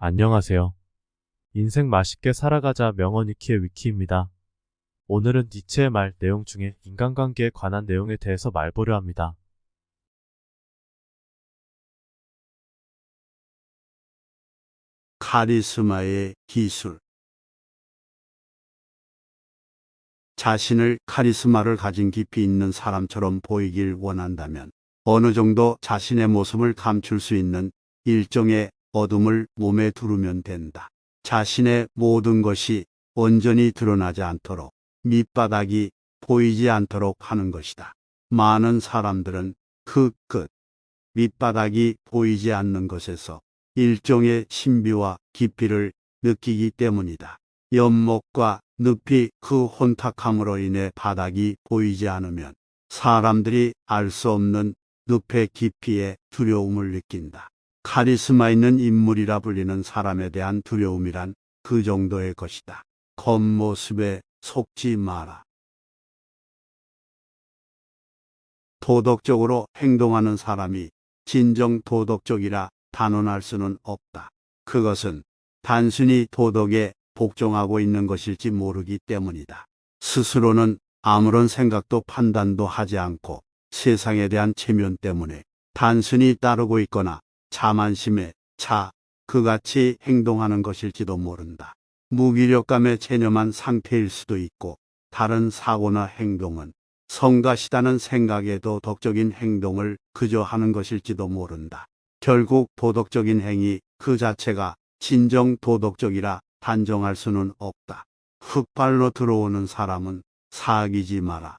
안녕하세요. 인생 맛있게 살아가자 명언 위키의 위키입니다. 오늘은 니체의 말 내용 중에 인간관계에 관한 내용에 대해서 말보려 합니다. 카리스마의 기술. 자신을 카리스마를 가진 깊이 있는 사람처럼 보이길 원한다면 어느 정도 자신의 모습을 감출 수 있는 일종의 어둠을 몸에 두르면 된다. 자신의 모든 것이 온전히 드러나지 않도록 밑바닥이 보이지 않도록 하는 것이다. 많은 사람들은 그 끝, 밑바닥이 보이지 않는 것에서 일종의 신비와 깊이를 느끼기 때문이다. 연못과 늪이 그 혼탁함으로 인해 바닥이 보이지 않으면 사람들이 알 수 없는 늪의 깊이에 두려움을 느낀다. 카리스마 있는 인물이라 불리는 사람에 대한 두려움이란 그 정도의 것이다. 겉모습에 속지 마라. 도덕적으로 행동하는 사람이 진정 도덕적이라 단언할 수는 없다. 그것은 단순히 도덕에 복종하고 있는 것일지 모르기 때문이다. 스스로는 아무런 생각도 판단도 하지 않고 세상에 대한 체면 때문에 단순히 따르고 있거나 자만심에 차 그같이 행동하는 것일지도 모른다. 무기력감에 체념한 상태일 수도 있고 다른 사고나 행동은 성가시다는 생각에도 도덕적인 행동을 그저 하는 것일지도 모른다. 결국 도덕적인 행위 그 자체가 진정 도덕적이라 단정할 수는 없다. 흙발로 들어오는 사람은 사귀지 마라.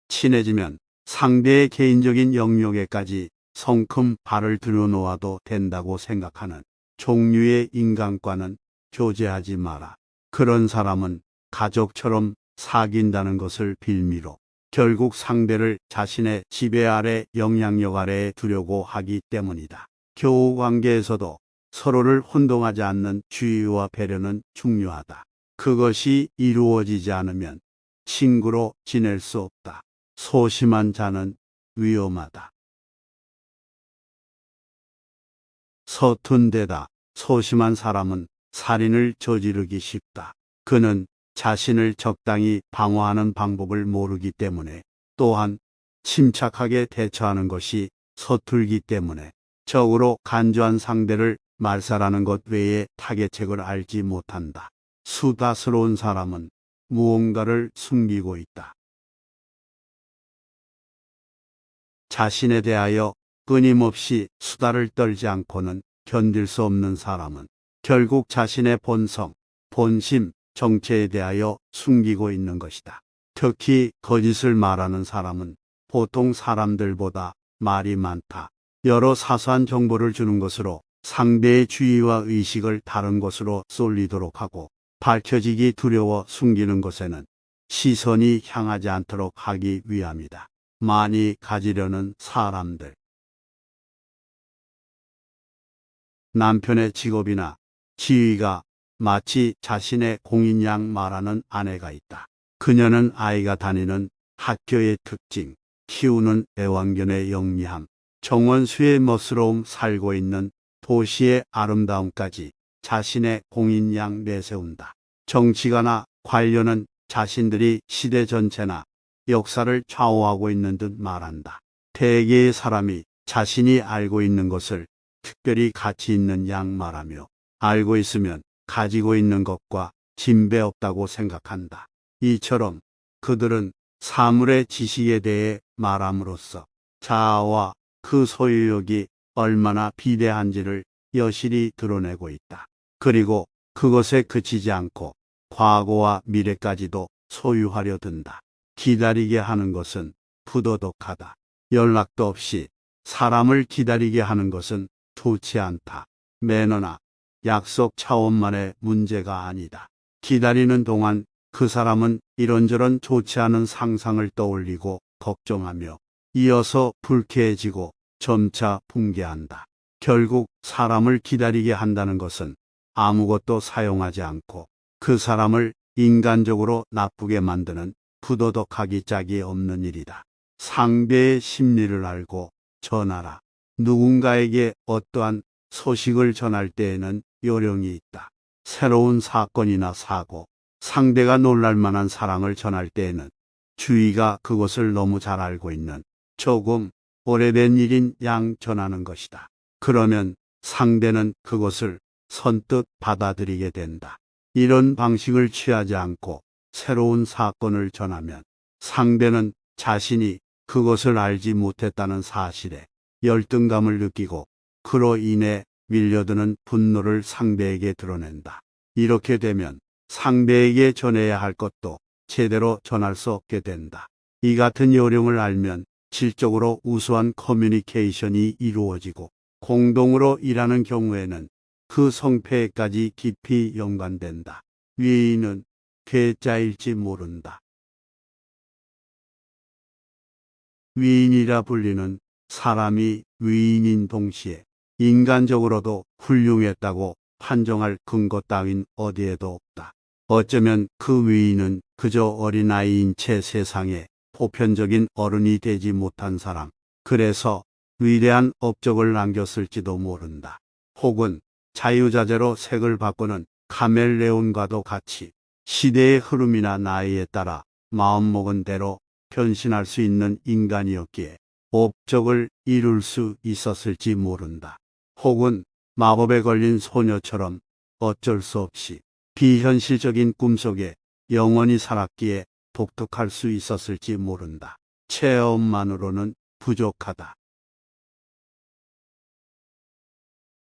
친해지면 상대의 개인적인 영역에까지 성큼 발을 들여놓아도 된다고 생각하는 종류의 인간과는 교제하지 마라. 그런 사람은 가족처럼 사귄다는 것을 빌미로 결국 상대를 자신의 지배 아래 영향력 아래에 두려고 하기 때문이다. 교우 관계에서도 서로를 혼동하지 않는 주의와 배려는 중요하다. 그것이 이루어지지 않으면 친구로 지낼 수 없다. 소심한 자는 위험하다. 서툰 데다 소심한 사람은 살인을 저지르기 쉽다. 그는 자신을 적당히 방어하는 방법을 모르기 때문에 또한 침착하게 대처하는 것이 서툴기 때문에 적으로 간주한 상대를 말살하는 것 외에 타개책을 알지 못한다. 수다스러운 사람은 무언가를 숨기고 있다. 자신에 대하여 끊임없이 수다를 떨지 않고는 견딜 수 없는 사람은 결국 자신의 본성, 본심, 정체에 대하여 숨기고 있는 것이다. 특히 거짓을 말하는 사람은 보통 사람들보다 말이 많다. 여러 사소한 정보를 주는 것으로 상대의 주의와 의식을 다른 것으로 쏠리도록 하고 밝혀지기 두려워 숨기는 것에는 시선이 향하지 않도록 하기 위함이다. 많이 가지려는 사람들. 남편의 직업이나 지위가 마치 자신의 공인 양 말하는 아내가 있다. 그녀는 아이가 다니는 학교의 특징, 키우는 애완견의 영리함, 정원수의 멋스러움, 살고 있는 도시의 아름다움까지 자신의 공인 양 내세운다. 정치가나 관료는 자신들이 시대 전체나 역사를 좌우하고 있는 듯 말한다. 대개의 사람이 자신이 알고 있는 것을 특별히 가치 있는 양 말하며 알고 있으면 가지고 있는 것과 진배 없다고 생각한다. 이처럼 그들은 사물의 지식에 대해 말함으로써 자아와 그 소유욕이 얼마나 비대한지를 여실히 드러내고 있다. 그리고 그것에 그치지 않고 과거와 미래까지도 소유하려 든다. 기다리게 하는 것은 부도덕하다. 연락도 없이 사람을 기다리게 하는 것은 좋지 않다. 매너나 약속 차원만의 문제가 아니다. 기다리는 동안 그 사람은 이런저런 좋지 않은 상상을 떠올리고 걱정하며 이어서 불쾌해지고 점차 붕괴한다. 결국 사람을 기다리게 한다는 것은 아무것도 사용하지 않고 그 사람을 인간적으로 나쁘게 만드는 부도덕하기 짝이 없는 일이다. 상대의 심리를 알고 전하라. 누군가에게 어떠한 소식을 전할 때에는 요령이 있다. 새로운 사건이나 사고, 상대가 놀랄 만한 사랑을 전할 때에는 주위가 그것을 너무 잘 알고 있는 조금 오래된 일인 양 전하는 것이다. 그러면 상대는 그것을 선뜻 받아들이게 된다. 이런 방식을 취하지 않고 새로운 사건을 전하면 상대는 자신이 그것을 알지 못했다는 사실에 열등감을 느끼고 그로 인해 밀려드는 분노를 상대에게 드러낸다. 이렇게 되면 상대에게 전해야 할 것도 제대로 전할 수 없게 된다. 이 같은 요령을 알면 질적으로 우수한 커뮤니케이션이 이루어지고 공동으로 일하는 경우에는 그 성패까지 깊이 연관된다. 위인은 괴짜일지 모른다. 위인이라 불리는 사람이 위인인 동시에 인간적으로도 훌륭했다고 판정할 근거 따윈 어디에도 없다. 어쩌면 그 위인은 그저 어린아이인 채 세상에 보편적인 어른이 되지 못한 사람, 그래서 위대한 업적을 남겼을지도 모른다. 혹은 자유자재로 색을 바꾸는 카멜레온과도 같이 시대의 흐름이나 나이에 따라 마음먹은 대로 변신할 수 있는 인간이었기에 업적을 이룰 수 있었을지 모른다. 혹은 마법에 걸린 소녀처럼 어쩔 수 없이 비현실적인 꿈속에 영원히 살았기에 독특할 수 있었을지 모른다. 체험만으로는 부족하다.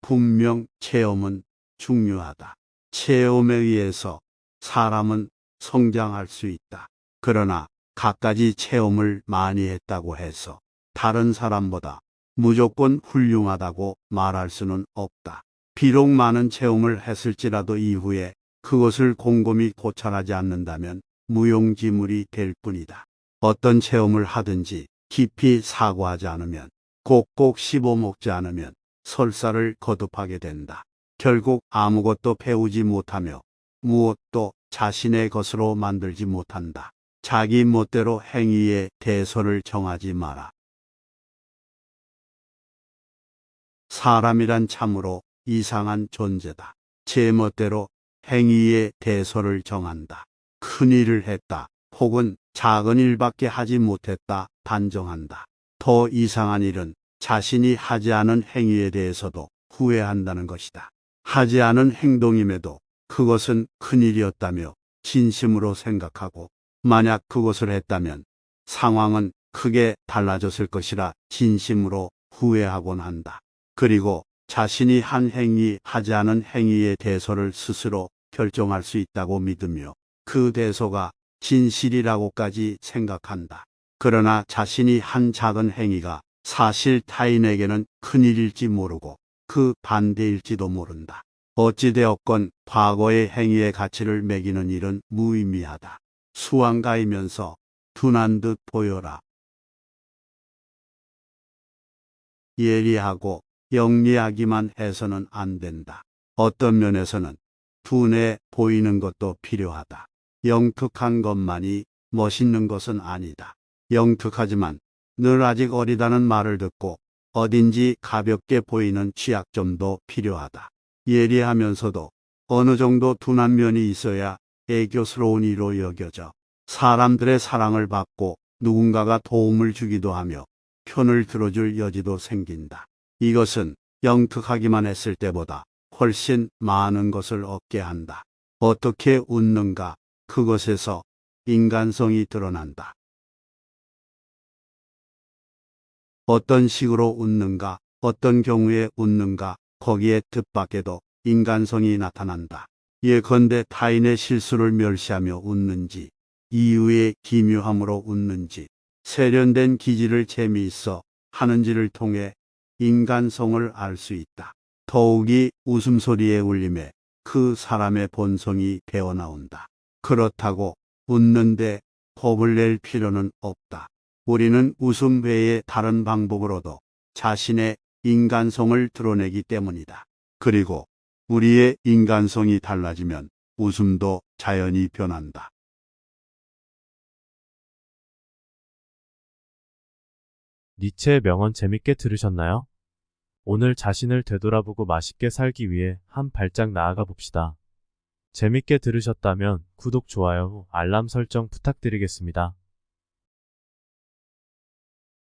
분명 체험은 중요하다. 체험에 의해서 사람은 성장할 수 있다. 그러나 갖가지 체험을 많이 했다고 해서 다른 사람보다 무조건 훌륭하다고 말할 수는 없다. 비록 많은 체험을 했을지라도 이후에 그것을 곰곰이 고찰하지 않는다면 무용지물이 될 뿐이다. 어떤 체험을 하든지 깊이 사고하지 않으면, 꼭꼭 씹어먹지 않으면 설사를 거듭하게 된다. 결국 아무것도 배우지 못하며 무엇도 자신의 것으로 만들지 못한다. 자기 멋대로 행위의 대선을 정하지 마라. 사람이란 참으로 이상한 존재다. 제 멋대로 행위의 대선을 정한다. 큰 일을 했다. 혹은 작은 일밖에 하지 못했다. 단정한다. 더 이상한 일은 자신이 하지 않은 행위에 대해서도 후회한다는 것이다. 하지 않은 행동임에도 그것은 큰 일이었다며 진심으로 생각하고, 만약 그것을 했다면 상황은 크게 달라졌을 것이라 진심으로 후회하곤 한다. 그리고 자신이 한 행위, 하지 않은 행위의 대소를 스스로 결정할 수 있다고 믿으며 그 대소가 진실이라고까지 생각한다. 그러나 자신이 한 작은 행위가 사실 타인에게는 큰일일지 모르고 그 반대일지도 모른다. 어찌되었건 과거의 행위의 가치를 매기는 일은 무의미하다. 수완가이면서 둔한 듯 보여라. 예리하고 영리하기만 해서는 안 된다. 어떤 면에서는 둔해 보이는 것도 필요하다. 영특한 것만이 멋있는 것은 아니다. 영특하지만 늘 아직 어리다는 말을 듣고 어딘지 가볍게 보이는 취약점도 필요하다. 예리하면서도 어느 정도 둔한 면이 있어야 애교스러운 이로 여겨져 사람들의 사랑을 받고 누군가가 도움을 주기도 하며 편을 들어줄 여지도 생긴다. 이것은 영특하기만 했을 때보다 훨씬 많은 것을 얻게 한다. 어떻게 웃는가, 그것에서 인간성이 드러난다. 어떤 식으로 웃는가, 어떤 경우에 웃는가, 거기에 뜻밖에도 인간성이 나타난다. 예컨대 타인의 실수를 멸시하며 웃는지, 이유의 기묘함으로 웃는지, 세련된 기질을 재미있어 하는지를 통해 인간성을 알 수 있다. 더욱이 웃음소리의 울림에 그 사람의 본성이 배어나온다. 그렇다고 웃는데 겁을 낼 필요는 없다. 우리는 웃음 외에 다른 방법으로도 자신의 인간성을 드러내기 때문이다. 그리고 우리의 인간성이 달라지면 웃음도 자연히 변한다. 니체의 명언 재밌게 들으셨나요? 오늘 자신을 되돌아보고 맛있게 살기 위해 한 발짝 나아가 봅시다. 재밌게 들으셨다면 구독, 좋아요, 알람 설정 부탁드리겠습니다.